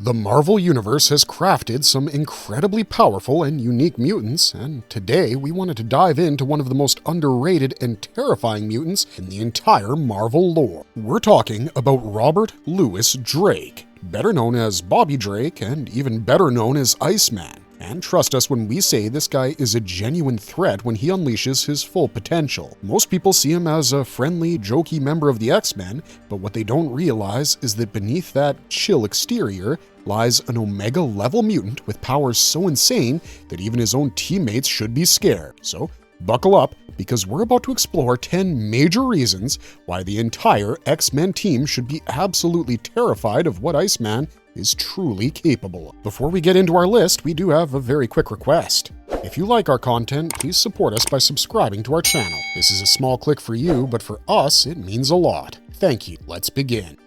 The Marvel Universe has crafted some incredibly powerful and unique mutants, and today we wanted to dive into one of the most underrated and terrifying mutants in the entire Marvel lore. We're talking about Robert Louis Drake, better known as Bobby Drake and even better known as Iceman. And trust us when we say this guy is a genuine threat when he unleashes his full potential. Most people see him as a friendly, jokey member of the X-Men, but what they don't realize is that beneath that chill exterior lies an Omega-level mutant with powers so insane that even his own teammates should be scared. So buckle up, because we're about to explore 10 major reasons why the entire X-Men team should be absolutely terrified of what Iceman is truly capable of. Before we get into our list, we do have a very quick request. If you like our content, please support us by subscribing to our channel. This is a small click for you, but for us, it means a lot. Thank you. Let's begin.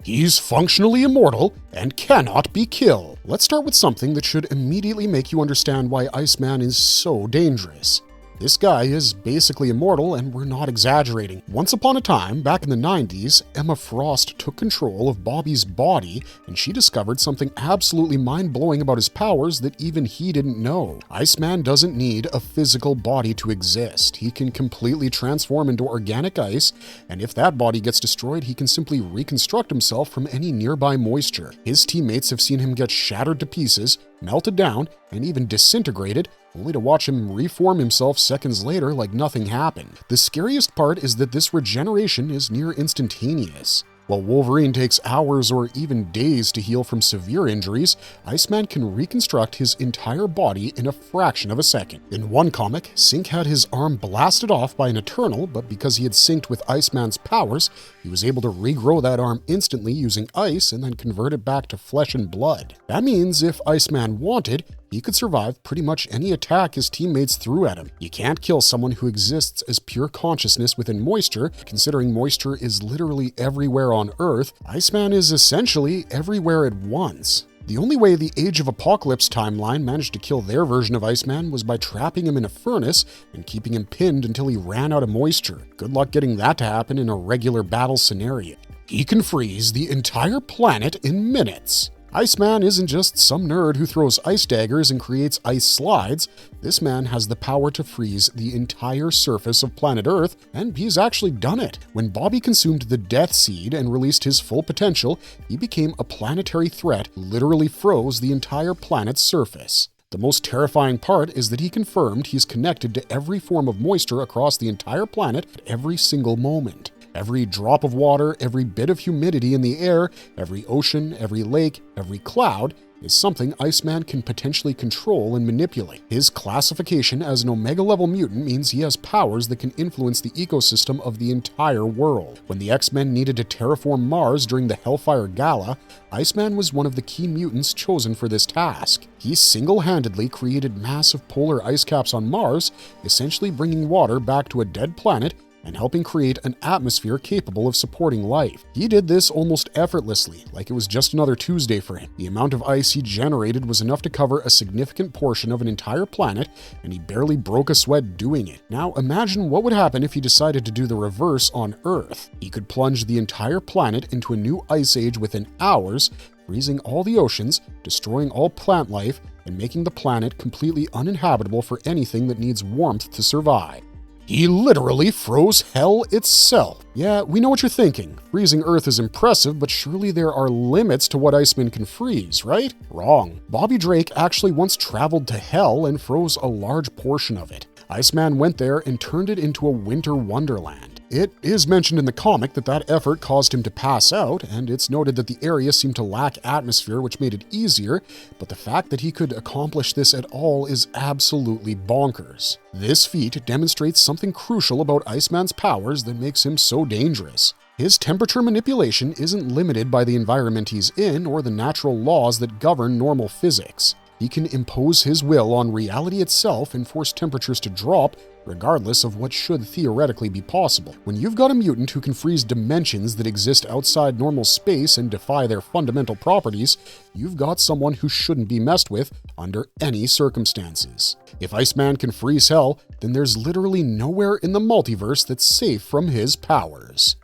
He's functionally immortal and cannot be killed. Let's start with something that should immediately make you understand why Iceman is so dangerous. This guy is basically immortal, and we're not exaggerating. Once upon a time, back in the 90s, Emma Frost took control of Bobby's body, and she discovered something absolutely mind-blowing about his powers that even he didn't know. Iceman doesn't need a physical body to exist. He can completely transform into organic ice, and if that body gets destroyed, he can simply reconstruct himself from any nearby moisture. His teammates have seen him get shattered to pieces, melted down, and even disintegrated, only to watch him reform himself seconds later like nothing happened. The scariest part is that this regeneration is near instantaneous. While Wolverine takes hours or even days to heal from severe injuries, Iceman can reconstruct his entire body in a fraction of a second. In one comic, Synch had his arm blasted off by an Eternal, but because he had synced with Iceman's powers, he was able to regrow that arm instantly using ice and then convert it back to flesh and blood. That means if Iceman wanted, he could survive pretty much any attack his teammates threw at him. You can't kill someone who exists as pure consciousness within moisture. Considering moisture is literally everywhere on Earth, Iceman is essentially everywhere at once. The only way the Age of Apocalypse timeline managed to kill their version of Iceman was by trapping him in a furnace and keeping him pinned until he ran out of moisture. Good luck getting that to happen in a regular battle scenario. He can freeze the entire planet in minutes. Iceman isn't just some nerd who throws ice daggers and creates ice slides. This man has the power to freeze the entire surface of planet Earth, and he's actually done it. When Bobby consumed the Death Seed and released his full potential, he became a planetary threat, literally froze the entire planet's surface. The most terrifying part is that he confirmed he's connected to every form of moisture across the entire planet at every single moment. Every drop of water, every bit of humidity in the air, every ocean, every lake, every cloud is something Iceman can potentially control and manipulate. His classification as an Omega-level mutant means he has powers that can influence the ecosystem of the entire world. When the X-Men needed to terraform Mars during the Hellfire Gala, Iceman was one of the key mutants chosen for this task. He single-handedly created massive polar ice caps on Mars, essentially bringing water back to a dead planet and helping create an atmosphere capable of supporting life. He did this almost effortlessly, like it was just another Tuesday for him. The amount of ice he generated was enough to cover a significant portion of an entire planet, and he barely broke a sweat doing it. Now imagine what would happen if he decided to do the reverse on Earth. He could plunge the entire planet into a new ice age within hours, freezing all the oceans, destroying all plant life, and making the planet completely uninhabitable for anything that needs warmth to survive. He literally froze hell itself. Yeah, we know what you're thinking. Freezing Earth is impressive, but surely there are limits to what Iceman can freeze, right? Wrong. Bobby Drake actually once traveled to hell and froze a large portion of it. Iceman went there and turned it into a winter wonderland. It is mentioned in the comic that effort caused him to pass out, and it's noted that the area seemed to lack atmosphere, which made it easier, but the fact that he could accomplish this at all is absolutely bonkers. This feat demonstrates something crucial about Iceman's powers that makes him so dangerous. His temperature manipulation isn't limited by the environment he's in or the natural laws that govern normal physics. He can impose his will on reality itself and force temperatures to drop, regardless of what should theoretically be possible. When you've got a mutant who can freeze dimensions that exist outside normal space and defy their fundamental properties, you've got someone who shouldn't be messed with under any circumstances. If Iceman can freeze hell, then there's literally nowhere in the multiverse that's safe from his powers.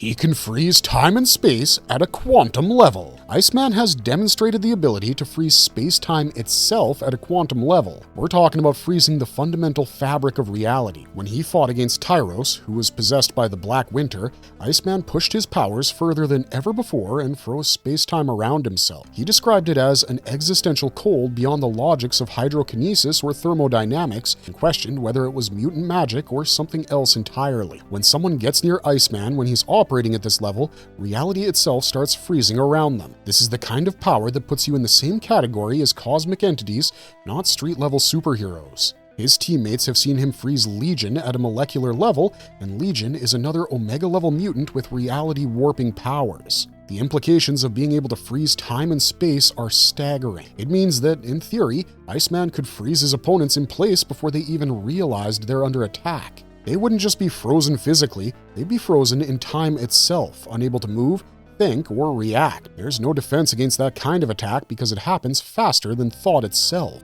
He can freeze time and space at a quantum level. Iceman has demonstrated the ability to freeze space-time itself at a quantum level. We're talking about freezing the fundamental fabric of reality. When he fought against Tyros, who was possessed by the Black Winter, Iceman pushed his powers further than ever before and froze space-time around himself. He described it as an existential cold beyond the logics of hydrokinesis or thermodynamics, and questioned whether it was mutant magic or something else entirely. When someone gets near Iceman when he's operating at this level, reality itself starts freezing around them. This is the kind of power that puts you in the same category as cosmic entities, not street-level superheroes. His teammates have seen him freeze Legion at a molecular level, and Legion is another Omega-level mutant with reality-warping powers. The implications of being able to freeze time and space are staggering. It means that, in theory, Iceman could freeze his opponents in place before they even realized they're under attack. They wouldn't just be frozen physically, they'd be frozen in time itself, unable to move, think, or react. There's no defense against that kind of attack because it happens faster than thought itself.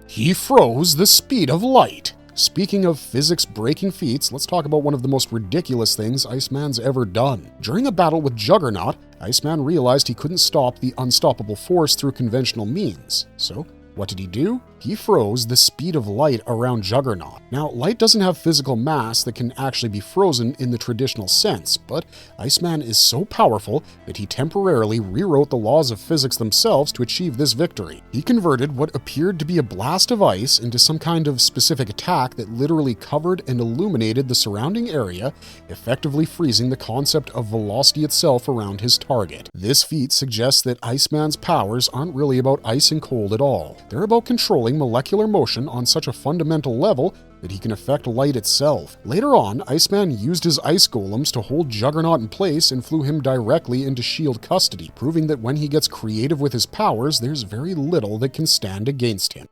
He froze the speed of light. Speaking of physics-breaking feats, let's talk about one of the most ridiculous things Iceman's ever done. During a battle with Juggernaut, Iceman realized he couldn't stop the unstoppable force through conventional means. So, what did he do? He froze the speed of light around Juggernaut. Now, light doesn't have physical mass that can actually be frozen in the traditional sense, but Iceman is so powerful that he temporarily rewrote the laws of physics themselves to achieve this victory. He converted what appeared to be a blast of ice into some kind of specific attack that literally covered and illuminated the surrounding area, effectively freezing the concept of velocity itself around his target. This feat suggests that Iceman's powers aren't really about ice and cold at all. They're about controlling molecular motion on such a fundamental level that he can affect light itself. Later on, Iceman used his ice golems to hold Juggernaut in place and flew him directly into S.H.I.E.L.D. custody, proving that when he gets creative with his powers, there's very little that can stand against him.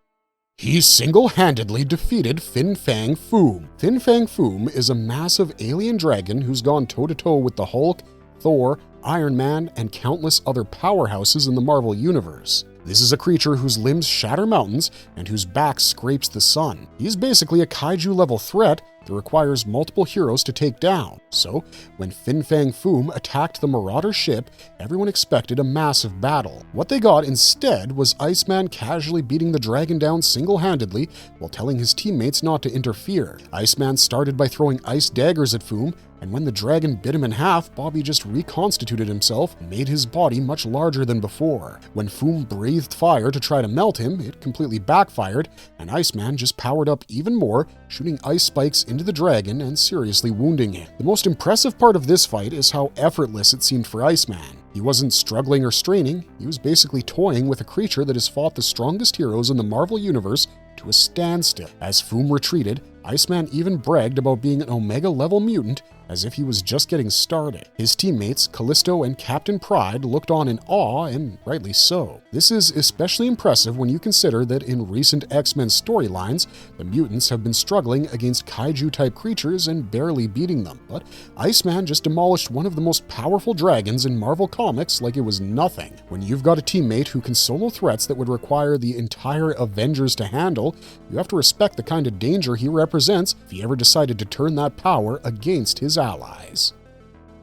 He single-handedly defeated Fin Fang Foom. Fin Fang Foom is a massive alien dragon who's gone toe-to-toe with the Hulk, Thor, Iron Man, and countless other powerhouses in the Marvel Universe. This is a creature whose limbs shatter mountains and whose back scrapes the sun. He's basically a kaiju-level threat that requires multiple heroes to take down. So, when Fin Fang Foom attacked the Marauder ship, everyone expected a massive battle. What they got instead was Iceman casually beating the dragon down single-handedly while telling his teammates not to interfere. Iceman started by throwing ice daggers at Foom, and when the dragon bit him in half, Bobby just reconstituted himself and made his body much larger than before. When Foom breathed fire to try to melt him, it completely backfired, and Iceman just powered up even more, shooting ice spikes into the dragon and seriously wounding it. The most impressive part of this fight is how effortless it seemed for Iceman. He wasn't struggling or straining, he was basically toying with a creature that has fought the strongest heroes in the Marvel Universe to a standstill. As Foom retreated, Iceman even bragged about being an Omega-level mutant as if he was just getting started. His teammates, Callisto and Captain Pride, looked on in awe, and rightly so. This is especially impressive when you consider that in recent X-Men storylines, the mutants have been struggling against kaiju-type creatures and barely beating them. But Iceman just demolished one of the most powerful dragons in Marvel Comics like it was nothing. When you've got a teammate who can solo threats that would require the entire Avengers to handle, you have to respect the kind of danger he represents if he ever decided to turn that power against his allies.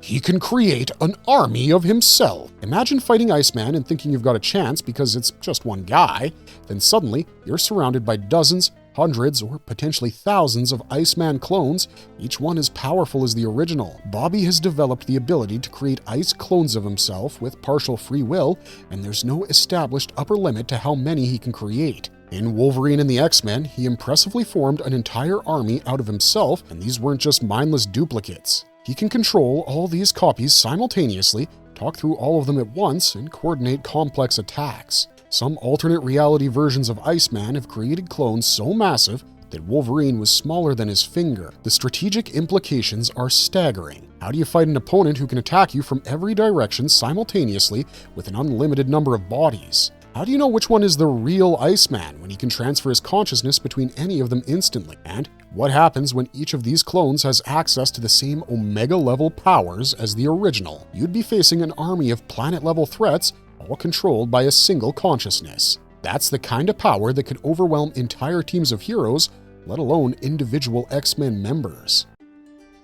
He can create an army of himself. Imagine fighting Iceman and thinking you've got a chance because it's just one guy. Then suddenly, you're surrounded by dozens, hundreds, or potentially thousands of Iceman clones, each one as powerful as the original. Bobby has developed the ability to create ice clones of himself with partial free will, and there's no established upper limit to how many he can create. In Wolverine and the X-Men, he impressively formed an entire army out of himself, and these weren't just mindless duplicates. He can control all these copies simultaneously, talk through all of them at once, and coordinate complex attacks. Some alternate reality versions of Iceman have created clones so massive that Wolverine was smaller than his finger. The strategic implications are staggering. How do you fight an opponent who can attack you from every direction simultaneously with an unlimited number of bodies? How do you know which one is the real Iceman when he can transfer his consciousness between any of them instantly? And what happens when each of these clones has access to the same Omega-level powers as the original? You'd be facing an army of planet-level threats, all controlled by a single consciousness. That's the kind of power that could overwhelm entire teams of heroes, let alone individual X-Men members.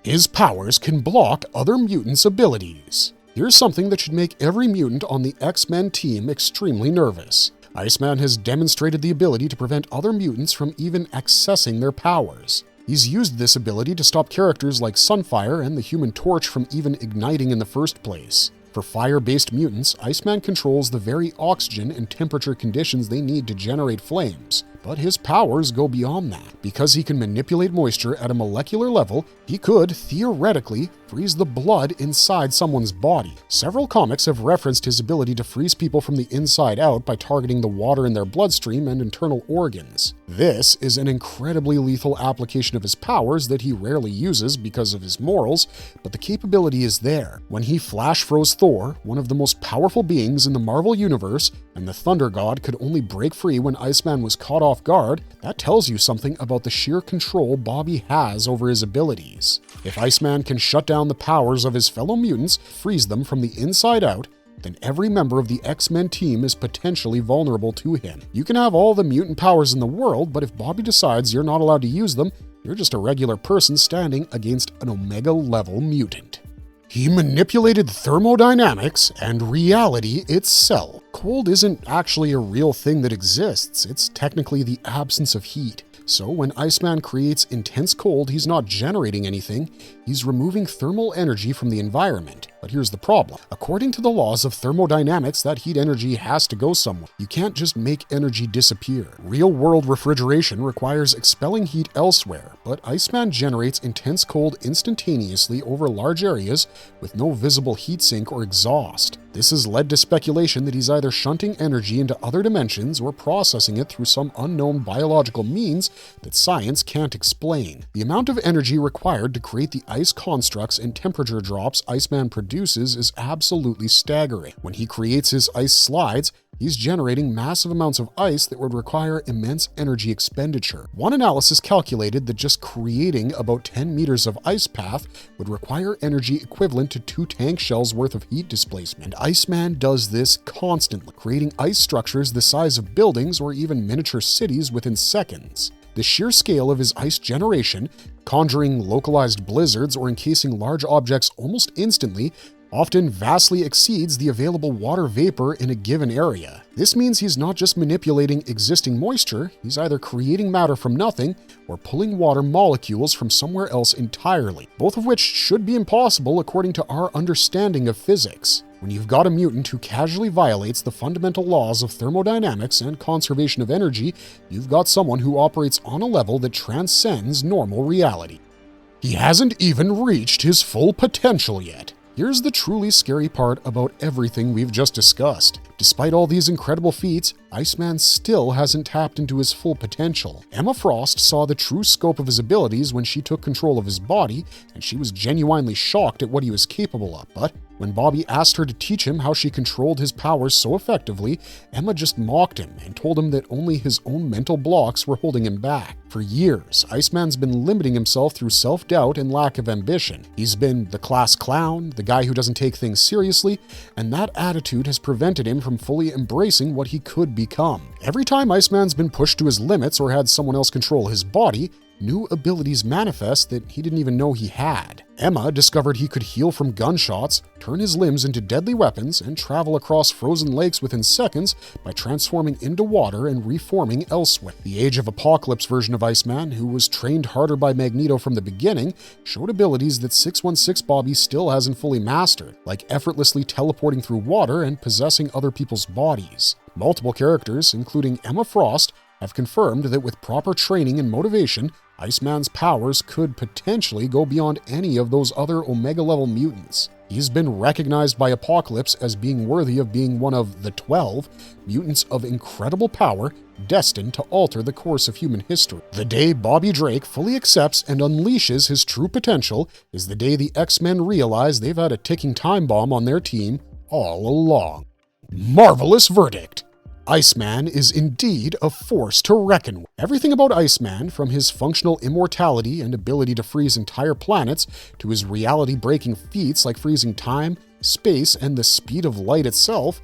His powers can block other mutants' abilities. Here's something that should make every mutant on the X-Men team extremely nervous. Iceman has demonstrated the ability to prevent other mutants from even accessing their powers. He's used this ability to stop characters like Sunfire and the Human Torch from even igniting in the first place. For fire-based mutants, Iceman controls the very oxygen and temperature conditions they need to generate flames. But his powers go beyond that. Because he can manipulate moisture at a molecular level, he could, theoretically, freeze the blood inside someone's body. Several comics have referenced his ability to freeze people from the inside out by targeting the water in their bloodstream and internal organs. This is an incredibly lethal application of his powers that he rarely uses because of his morals, but the capability is there. When he flash froze Thor, one of the most powerful beings in the Marvel Universe, and the Thunder God could only break free when Iceman was caught off guard, that tells you something about the sheer control Bobby has over his abilities. If Iceman can shut down the powers of his fellow mutants, freeze them from the inside out, then every member of the X-Men team is potentially vulnerable to him. You can have all the mutant powers in the world, but if Bobby decides you're not allowed to use them, you're just a regular person standing against an Omega-level mutant. He manipulated thermodynamics and reality itself. Cold isn't actually a real thing that exists, it's technically the absence of heat. So when Iceman creates intense cold, he's not generating anything, he's removing thermal energy from the environment. But here's the problem. According to the laws of thermodynamics, that heat energy has to go somewhere. You can't just make energy disappear. Real-world refrigeration requires expelling heat elsewhere, but Iceman generates intense cold instantaneously over large areas with no visible heat sink or exhaust. This has led to speculation that he's either shunting energy into other dimensions or processing it through some unknown biological means that science can't explain. The amount of energy required to create the ice constructs and temperature drops Iceman produces is absolutely staggering. When he creates his ice slides, he's generating massive amounts of ice that would require immense energy expenditure. One analysis calculated that just creating about 10 meters of ice path would require energy equivalent to 2 tank shells worth of heat displacement. Iceman does this constantly, creating ice structures the size of buildings or even miniature cities within seconds. The sheer scale of his ice generation, conjuring localized blizzards or encasing large objects almost instantly, often vastly exceeds the available water vapor in a given area. This means he's not just manipulating existing moisture, he's either creating matter from nothing or pulling water molecules from somewhere else entirely, both of which should be impossible according to our understanding of physics. When you've got a mutant who casually violates the fundamental laws of thermodynamics and conservation of energy, you've got someone who operates on a level that transcends normal reality. He hasn't even reached his full potential yet. Here's the truly scary part about everything we've just discussed. Despite all these incredible feats, Iceman still hasn't tapped into his full potential. Emma Frost saw the true scope of his abilities when she took control of his body, and she was genuinely shocked at what he was capable of. But when Bobby asked her to teach him how she controlled his powers so effectively, Emma just mocked him and told him that only his own mental blocks were holding him back. For years, Iceman's been limiting himself through self-doubt and lack of ambition. He's been the class clown, the guy who doesn't take things seriously, and that attitude has prevented him from fully embracing what he could become. Every time Iceman's been pushed to his limits or had someone else control his body, new abilities manifest that he didn't even know he had. Emma discovered he could heal from gunshots, turn his limbs into deadly weapons, and travel across frozen lakes within seconds by transforming into water and reforming elsewhere. The Age of Apocalypse version of Iceman, who was trained harder by Magneto from the beginning, showed abilities that 616 Bobby still hasn't fully mastered, like effortlessly teleporting through water and possessing other people's bodies. Multiple characters, including Emma Frost, have confirmed that with proper training and motivation, Iceman's powers could potentially go beyond any of those other Omega-level mutants. He's been recognized by Apocalypse as being worthy of being one of the 12 mutants of incredible power destined to alter the course of human history. The day Bobby Drake fully accepts and unleashes his true potential is the day the X-Men realize they've had a ticking time bomb on their team all along. Marvelous verdict! Iceman is indeed a force to reckon with. Everything about Iceman, from his functional immortality and ability to freeze entire planets to his reality-breaking feats like freezing time, space, and the speed of light itself,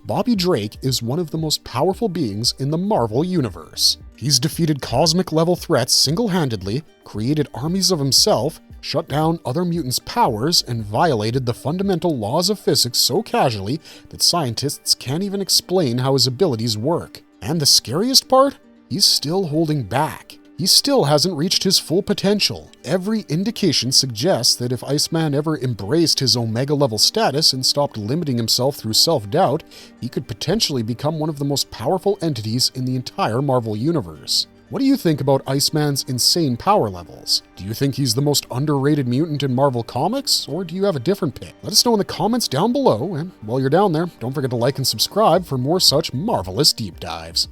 Bobby Drake is one of the most powerful beings in the Marvel Universe. He's defeated cosmic-level threats single-handedly, created armies of himself, shut down other mutants' powers, and violated the fundamental laws of physics so casually that scientists can't even explain how his abilities work. And the scariest part? He's still holding back. He still hasn't reached his full potential. Every indication suggests that if Iceman ever embraced his Omega-level status and stopped limiting himself through self-doubt, he could potentially become one of the most powerful entities in the entire Marvel Universe. What do you think about Iceman's insane power levels? Do you think he's the most underrated mutant in Marvel Comics, or do you have a different pick? Let us know in the comments down below, and while you're down there, don't forget to like and subscribe for more such marvelous deep dives.